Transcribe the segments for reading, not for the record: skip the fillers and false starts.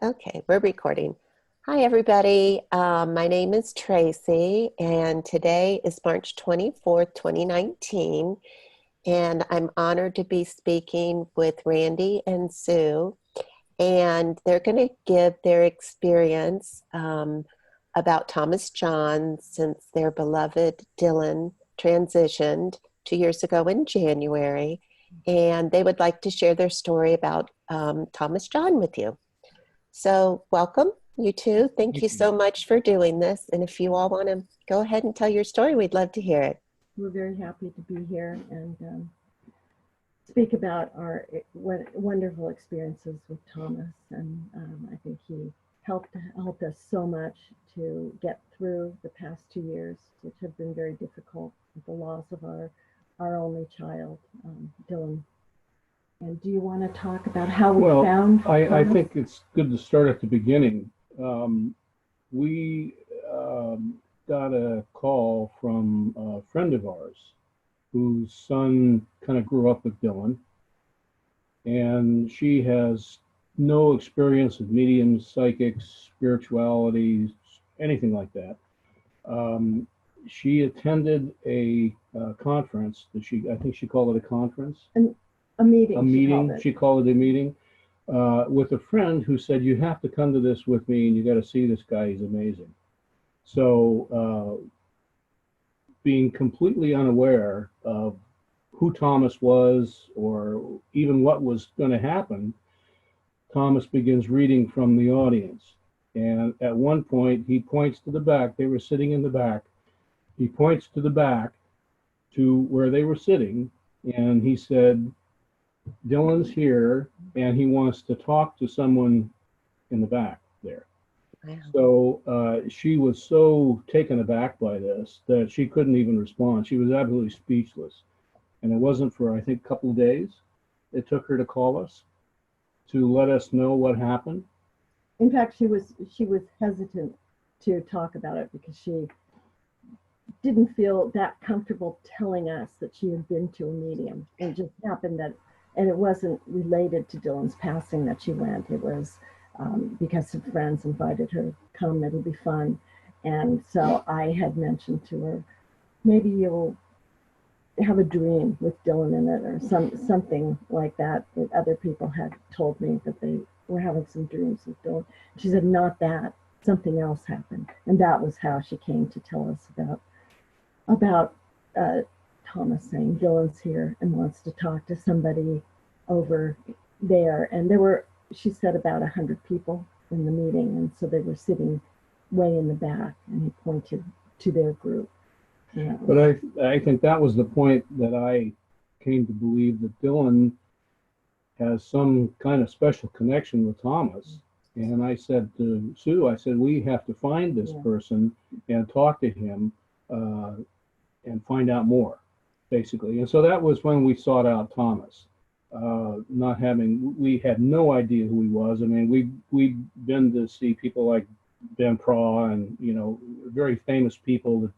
Okay, we're recording. Hi, everybody. My name is Tracy, and today is March 24th, 2019. And I'm honored to be speaking with Randy and Sue. And they're going to give their experience about Thomas John since their beloved Dylan transitioned 2 years ago in January. And they would like to share their story about Thomas John with you. So welcome, you two. Thank you Thank you. so much for doing this. And if you all want to go ahead and tell your story, we'd love to hear it. We're very happy to be here and speak about our wonderful experiences with Thomas. And I think he helped us so much to get through the past 2 years, which have been very difficult with the loss of our only child, Dylan. And do you want to talk about how we found Thomas? I think it's good to start at the beginning. We got a call from a friend of ours whose son kind of grew up with Dylan, and she has no experience with mediums, psychics, spirituality, anything like that. She attended a conference that I think she called it a conference. A meeting. A meeting. She called it a meeting with a friend who said, "You have to come to this with me, and you got to see this guy. He's amazing." So, being completely unaware of who Thomas was or even what was going to happen, Thomas begins reading from the audience. And at one point, he points to the back. They were sitting in the back. He points to the back to where they were sitting, and he said, "Dylan's here, and he wants to talk to someone in the back there." Wow. So she was so taken aback by this that she couldn't even respond. She was absolutely speechless. And it wasn't for, I think, a couple of days it took her to call us to let us know what happened. In fact, she was hesitant to talk about it because she didn't feel that comfortable telling us that she had been to a medium. It just happened that, and it wasn't related to Dylan's passing that she went. It was because some friends invited her to come, it'll be fun. And so I had mentioned to her, maybe you'll have a dream with Dylan in it or something like that other people had told me that they were having some dreams with Dylan. She said, not that, something else happened. And that was how she came to tell us about Thomas saying Dylan's here and wants to talk to somebody over there. And there were, she said, about 100 people in the meeting. And so they were sitting way in the back, and he pointed to their group. Yeah. But I think that was the point that I came to believe that Dylan has some kind of special connection with Thomas. And I said to Sue, I said, we have to find this person and talk to him and find out more, basically. And so that was when we sought out Thomas. We had no idea who he was. I mean, we'd been to see people like Ben Pra and, very famous people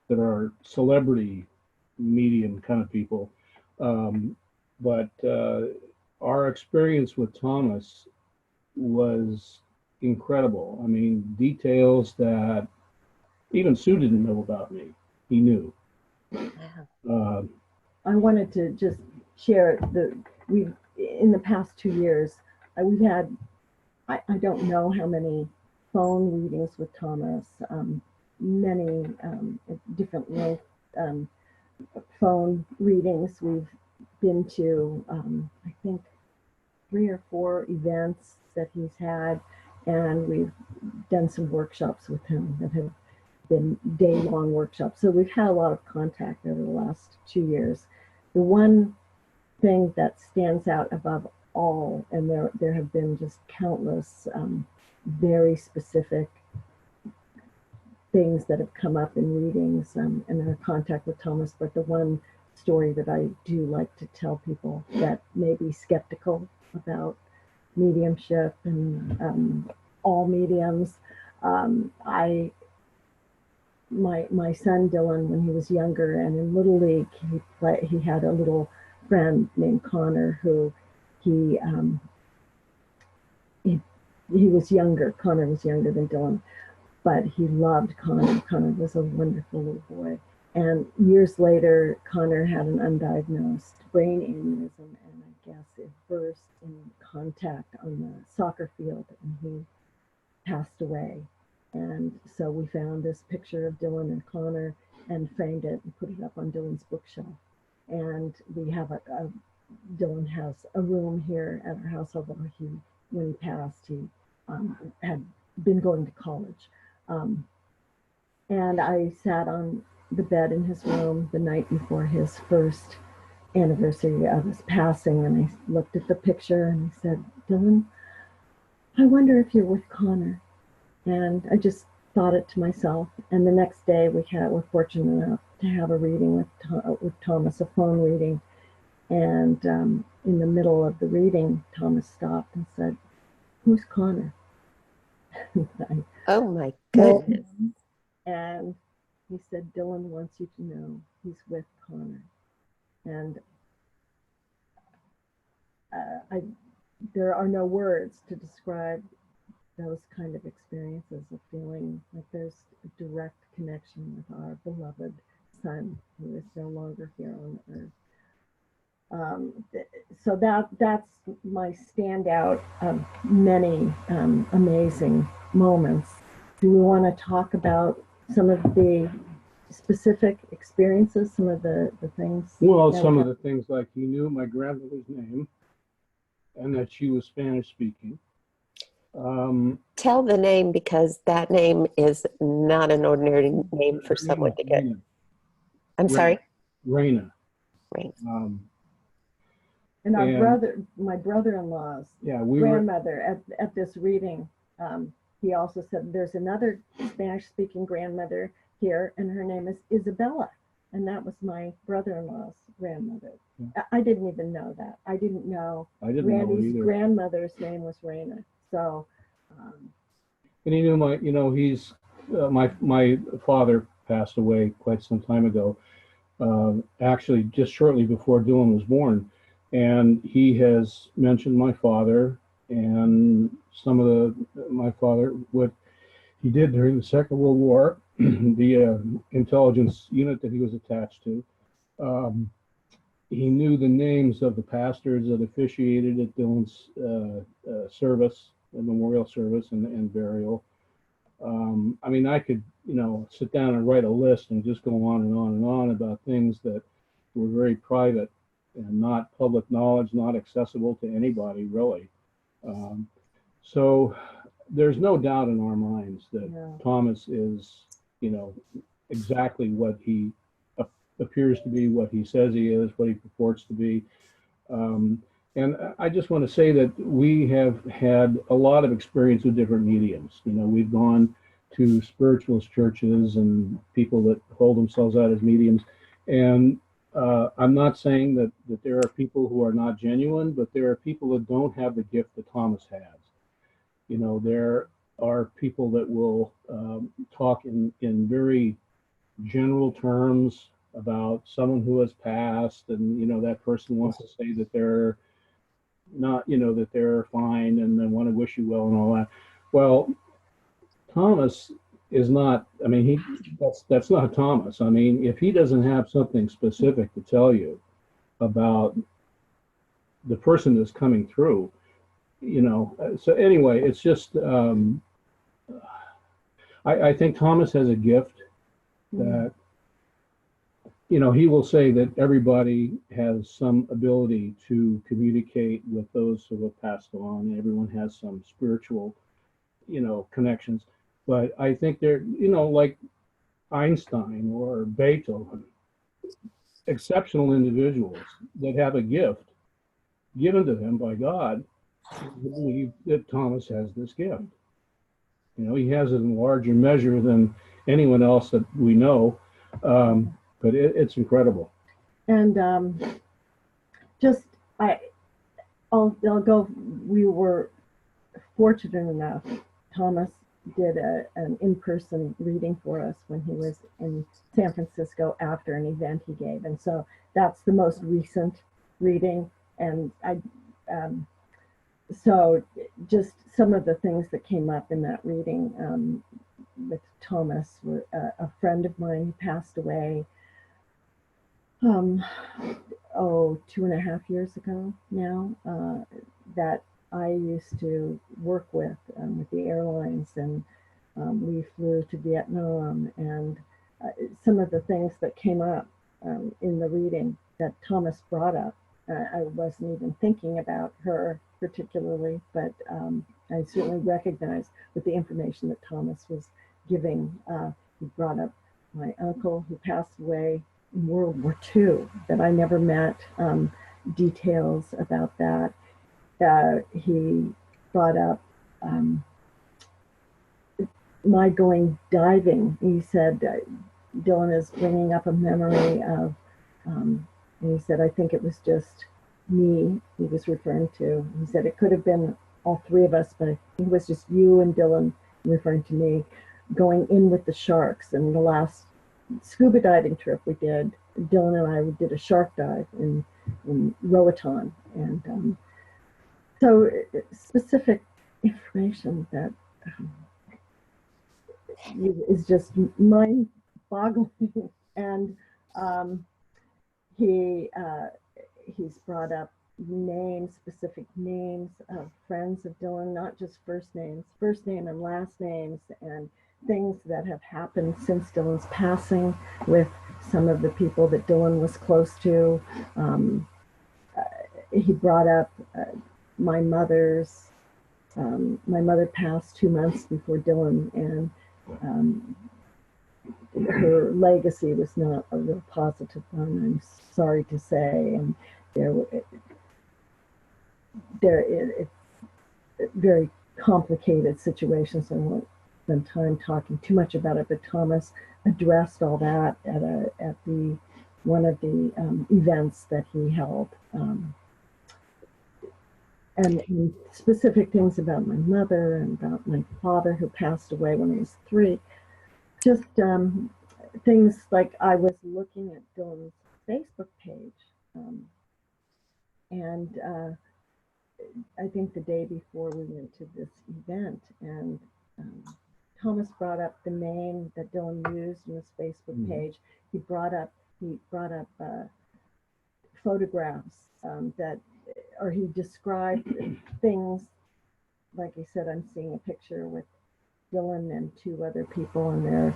that are celebrity medium kind of people. But our experience with Thomas was incredible. I mean, details that even Sue didn't know about me, he knew. I wanted to just share we've in the past 2 years, we've had, I don't know how many phone readings with Thomas, many different length phone readings. We've been to, I think, 3 or 4 events that he's had, and we've done some workshops with him that have been day-long workshops. So we've had a lot of contact over the last 2 years. The one thing that stands out above all, and there have been just countless very specific things that have come up in readings and our contact with Thomas, but the one story that I do like to tell people that may be skeptical about mediumship and all mediums, my son Dylan, when he was younger and in Little League, he had a little friend named Connor who he he was younger. Connor was younger than Dylan, but he loved Connor. Connor was a wonderful little boy. And years later, Connor had an undiagnosed brain aneurysm, and I guess it burst in contact on the soccer field, and he passed away. And so we found this picture of Dylan and Connor and framed it and put it up on Dylan's bookshelf. And we have Dylan has a room here at our house, although when he passed, he had been going to college. And I sat on the bed in his room the night before his first anniversary of his passing, and I looked at the picture and I said, Dylan, I wonder if you're with Connor. And I just thought it to myself. And the next day we're fortunate enough to have a reading with Thomas, a phone reading. And in the middle of the reading, Thomas stopped and said, who's Connor? Oh my goodness. And he said, Dylan wants you to know he's with Connor. And there are no words to describe those kind of experiences of feeling like there's a direct connection with our beloved son who is no longer here on earth. So that's my standout of many amazing moments. Do we want to talk about some of the specific experiences, some of the things? Well, some of the things, like he knew my grandmother's name and that she was Spanish speaking. Tell the name, because that name is not an ordinary name for someone to get. I'm sorry? Raina. Raina. And my brother-in-law's grandmother at this reading, he also said there's another Spanish-speaking grandmother here, and her name is Isabella, and that was my brother-in-law's grandmother. Yeah. I didn't even know that. I didn't know Randy's grandmother's name was Raina. So, and he knew he's my father passed away quite some time ago, actually just shortly before Dylan was born, and he has mentioned my father and some of my father, what he did during the Second World War, the intelligence unit that he was attached to. He knew the names of the pastors that officiated at Dylan's service, the memorial service and burial. I mean, I could, sit down and write a list and just go on and on and on about things that were very private and not public knowledge, not accessible to anybody, really. So there's no doubt in our minds that Thomas is, exactly what he appears to be, what he says he is, what he purports to be. And I just want to say that we have had a lot of experience with different mediums. We've gone to spiritualist churches and people that hold themselves out as mediums. And I'm not saying that there are people who are not genuine, but there are people that don't have the gift that Thomas has. There are people that will talk in very general terms about someone who has passed, and that person wants to say that they're not, that they're fine, and they want to wish you well and all that. Well, Thomas is not. I mean, that's not Thomas. I mean, if he doesn't have something specific to tell you about the person that's coming through, So anyway, it's just. I think Thomas has a gift that. He will say that everybody has some ability to communicate with those who have passed on. Everyone has some spiritual, connections. But I think they're, like Einstein or Beethoven, exceptional individuals that have a gift given to them by God. I believe that Thomas has this gift. He has it in larger measure than anyone else that we know. But it's incredible. And I'll go. We were fortunate enough. Thomas did an in-person reading for us when he was in San Francisco after an event he gave, and so that's the most recent reading. And so just some of the things that came up in that reading with Thomas were a friend of mine who passed away, um, 2.5 years ago now, that I used to work with the airlines, and we flew to Vietnam, and some of the things that came up in the reading that Thomas brought up, I wasn't even thinking about her particularly, but I certainly recognized with the information that Thomas was giving. He brought up my uncle who passed away in World War II that I never met, details about that. He brought up my going diving. He said, Dylan is bringing up a memory of, and he said, I think it was just me he was referring to. He said it could have been all three of us, but it was just you and Dylan, referring to me, going in with the sharks. And the last scuba diving trip we did, Dylan and I did a shark dive in Roatan. And so specific information that is just mind-boggling. And he's brought up names, specific names of friends of Dylan, not just first names, first name and last names, and things that have happened since Dylan's passing with some of the people that Dylan was close to. He brought up my mother's, my mother passed 2 months before Dylan, and her legacy was not a real positive one, I'm sorry to say. And it's very complicated situation, so I won't spend time talking too much about it. But Thomas addressed all that at the one of the events that he held, and specific things about my mother and about my father who passed away when I was 3. Just things like I was looking at Dylan's Facebook page, and I think the day before we went to this event, and Thomas brought up the name that Dylan used in his Facebook page. He brought up photographs that, or he described things. Like I said, I'm seeing a picture with Dylan and 2 other people, and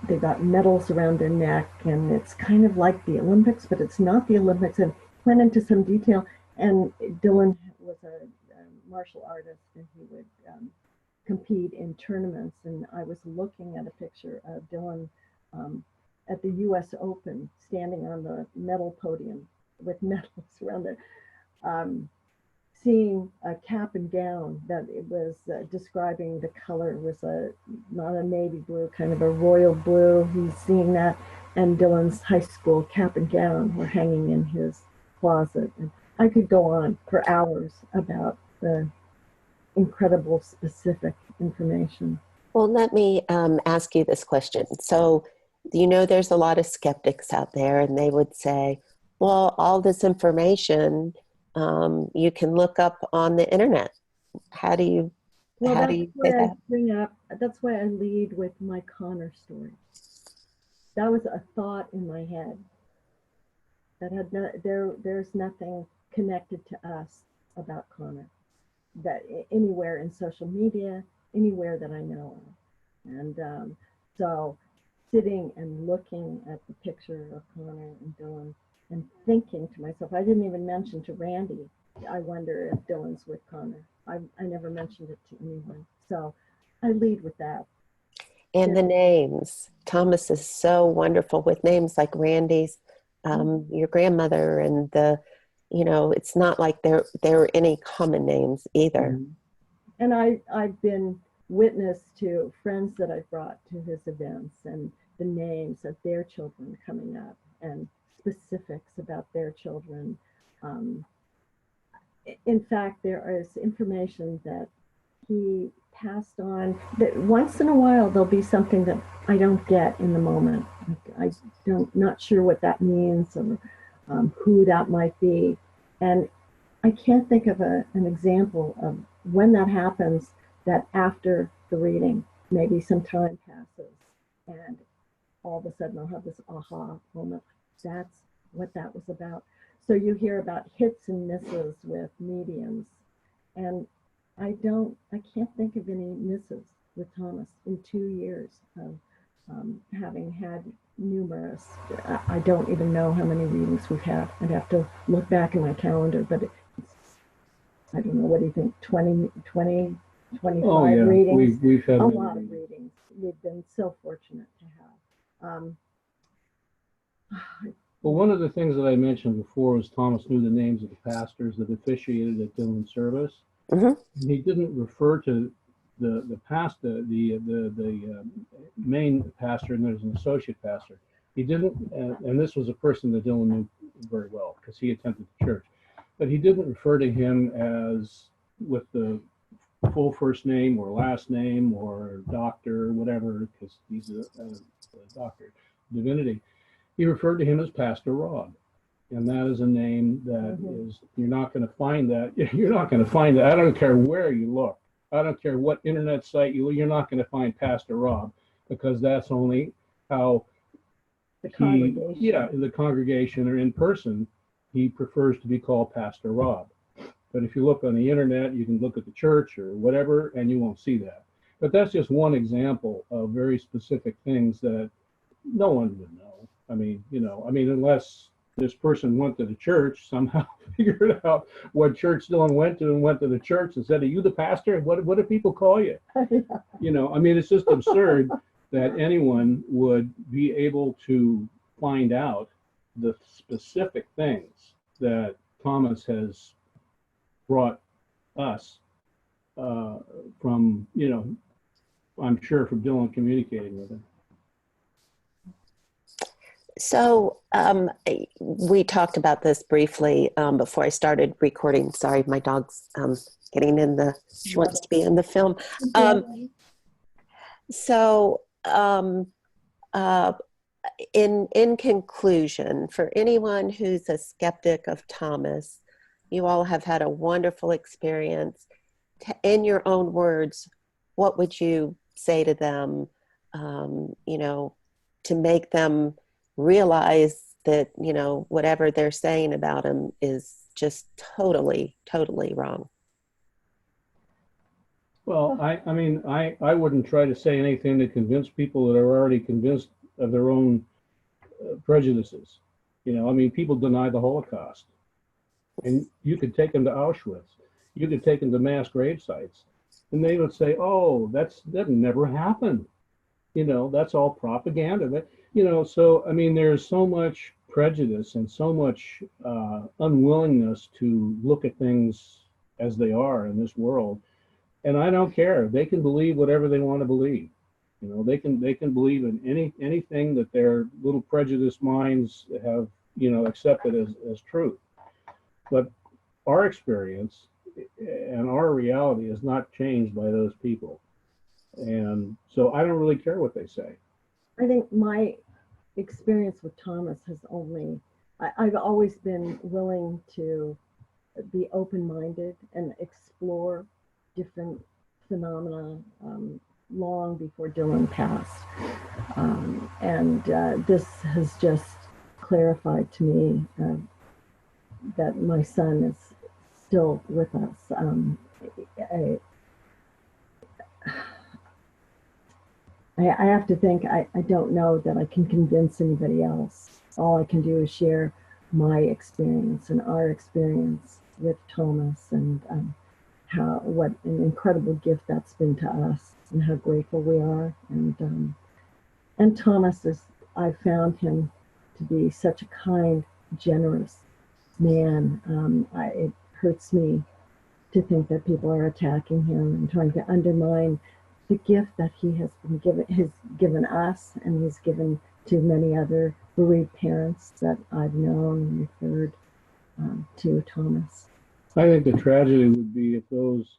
they got medals around their neck, and it's kind of like the Olympics, but it's not the Olympics. And went into some detail. And Dylan was a martial artist, and he would compete in tournaments. And I was looking at a picture of Dylan at the U.S. Open, standing on the medal podium with medals around it, seeing a cap and gown that it was describing the color was not a navy blue, kind of a royal blue. He's seeing that, and Dylan's high school cap and gown were hanging in his closet. And I could go on for hours about the incredible specific information. Well, let me ask you this question. So, there's a lot of skeptics out there, and they would say, well, all this information you can look up on the internet. How do you say that? That's why I lead with my Connor story. That was a thought in my head that had there's nothing connected to us about Connor, that anywhere in social media, anywhere that I know of. And so sitting and looking at the picture of Connor and Dylan and thinking to myself, I didn't even mention to Randy, I wonder if Dylan's with Connor. I never mentioned it to anyone. So I lead with that. And the names. Thomas is so wonderful with names like Randy's, your grandmother, and it's not like there are any common names either. And I've been witness to friends that I've brought to his events, and the names of their children coming up, and specifics about their children. In fact, there is information that he passed on that once in a while there'll be something that I don't get in the moment. Not sure what that means, or who that might be. And I can't think of an example of when that happens, that after the reading, maybe some time passes and all of a sudden I'll have this aha moment. That's what that was about. So you hear about hits and misses with mediums, and I can't think of any misses with Thomas in 2 years of having had numerous. I don't even know how many readings we've had. I'd have to look back in my calendar, but I don't know, what do you think, 20, 20, 25 Oh yeah, readings? we've had A many lot of readings. readings. We've been so fortunate to have. Well, one of the things that I mentioned before was Thomas knew the names of the pastors that officiated at Dylan's service. Hmm. And he didn't refer to the pastor, the main pastor, and there's an associate pastor. He didn't, and this was a person that Dylan knew very well because he attended the church, but he didn't refer to him as with the full first name or last name or doctor or whatever, because he's a doctor, divinity. He referred to him as Pastor Rob. And that is a name that is, you're not going to find that. You're not going to find that. I don't care where you look. I don't care what internet site you're not going to find Pastor Rob, because that's only how the congregation. the congregation or in person, he prefers to be called Pastor Rob. But if you look on the internet, you can look at the church or whatever, and you won't see that. But that's just one example of very specific things that no one would know. I mean, unless this person went to the church, somehow figured out what church Dylan went to and went to the church and said, "Are you the pastor? What do people call you?" It's just absurd that anyone would be able to find out the specific things that Thomas has brought us from, I'm sure from Dylan communicating with him. So we talked about this briefly before I started recording. Sorry, my dog's getting in she wants to be in the film. So in conclusion, for anyone who's a skeptic of Thomas, you all have had a wonderful experience. In your own words, what would you say to them, to make them realize that, whatever they're saying about him is just totally, totally wrong? Well, I wouldn't try to say anything to convince people that are already convinced of their own prejudices. People deny the Holocaust. And you could take them to Auschwitz. You could take them to mass grave sites. And they would say, oh, that never happened. That's all propaganda. But, there's so much prejudice and so much unwillingness to look at things as they are in this world. And I don't care. They can believe whatever they want to believe. They can believe in anything that their little prejudiced minds have, accepted as truth. But our experience and our reality is not changed by those people. And so I don't really care what they say. I think my experience with Thomas has I've always been willing to be open-minded and explore different phenomena long before Dylan passed. This has just clarified to me that my son is still with us. I have to think, I don't know that I can convince anybody else. All I can do is share my experience and our experience with Thomas, and what an incredible gift that's been to us, and how grateful we are. And Thomas I found him to be such a kind, generous man. It hurts me to think that people are attacking him and trying to undermine the gift that he has given us, and he's given to many other bereaved parents that I've known and referred to Thomas. I think the tragedy would be if those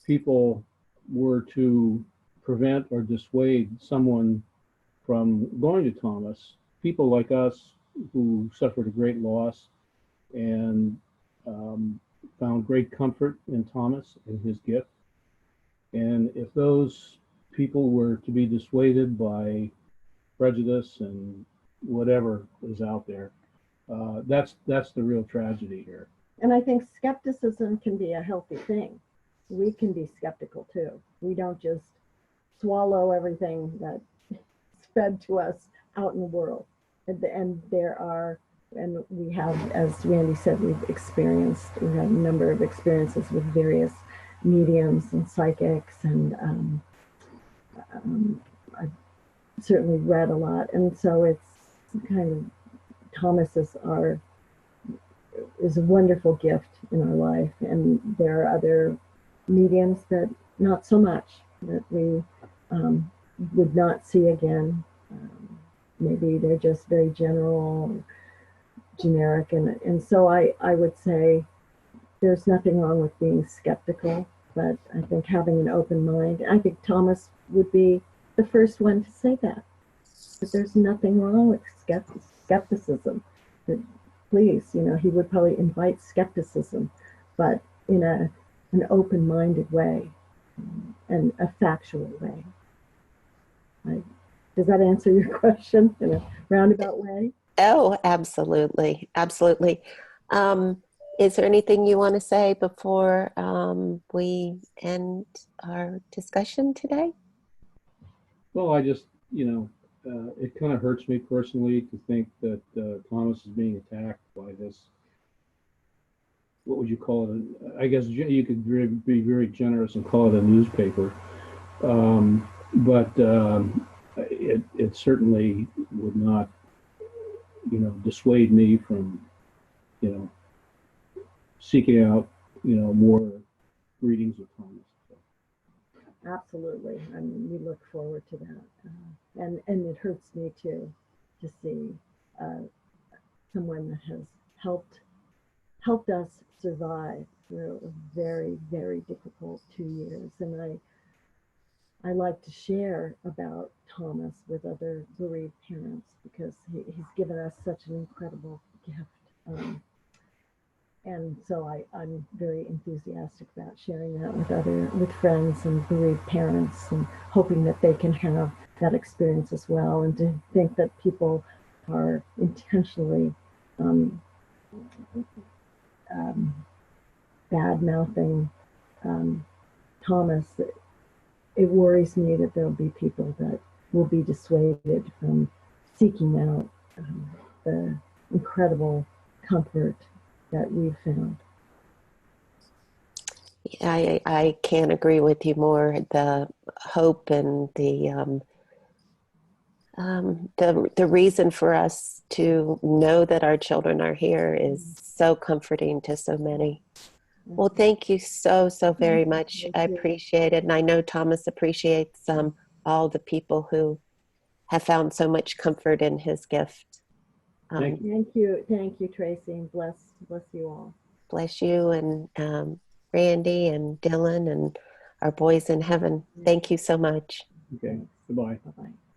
people were to prevent or dissuade someone from going to Thomas, people like us who suffered a great loss and found great comfort in Thomas and his gift. And if those people were to be dissuaded by prejudice and whatever is out there, that's the real tragedy here. And I think skepticism can be a healthy thing. We can be skeptical too. We don't just swallow everything that's fed to us out in the world. And there are, and we have, as Randy said, we've had a number of experiences with various mediums and psychics, and I've certainly read a lot. And so it's kind of, Thomas is a wonderful gift in our life, and there are other mediums that not so much, that we would not see again. Maybe they're just very general, generic, and so I would say there's nothing wrong with being skeptical, but I think having an open mind, I think Thomas would be the first one to say that there's nothing wrong with skepticism. That please, he would probably invite skepticism, but in an open-minded way, and a factual way. Does that answer your question in a roundabout way? Oh, absolutely. Absolutely. Is there anything you want to say before we end our discussion today? Well, I just, it kind of hurts me personally to think that Thomas is being attacked by this, what would you call it? I guess you could be very generous and call it a newspaper. But it certainly would not, dissuade me from, seeking out, more readings of Thomas. So. Absolutely. I mean, we look forward to that. And it hurts me too, to see someone that has helped us survive through a very, very difficult 2 years. And I like to share about Thomas with other bereaved parents, because he's given us such an incredible gift. And so I'm very enthusiastic about sharing that with friends and bereaved parents, and hoping that they can have that experience as well, and to think that people are intentionally bad-mouthing Thomas. It worries me that there'll be people that will be dissuaded from seeking out the incredible comfort that we've found. I can't agree with you more. The hope and the reason for us to know that our children are here is so comforting to so many. Well, thank you so very much. I appreciate it. And I know Thomas appreciates all the people who have found so much comfort in his gift. Thank you, Tracy, and bless you all. Bless you and Randy and Dylan and our boys in heaven. Thank you so much. Okay, goodbye. Bye-bye.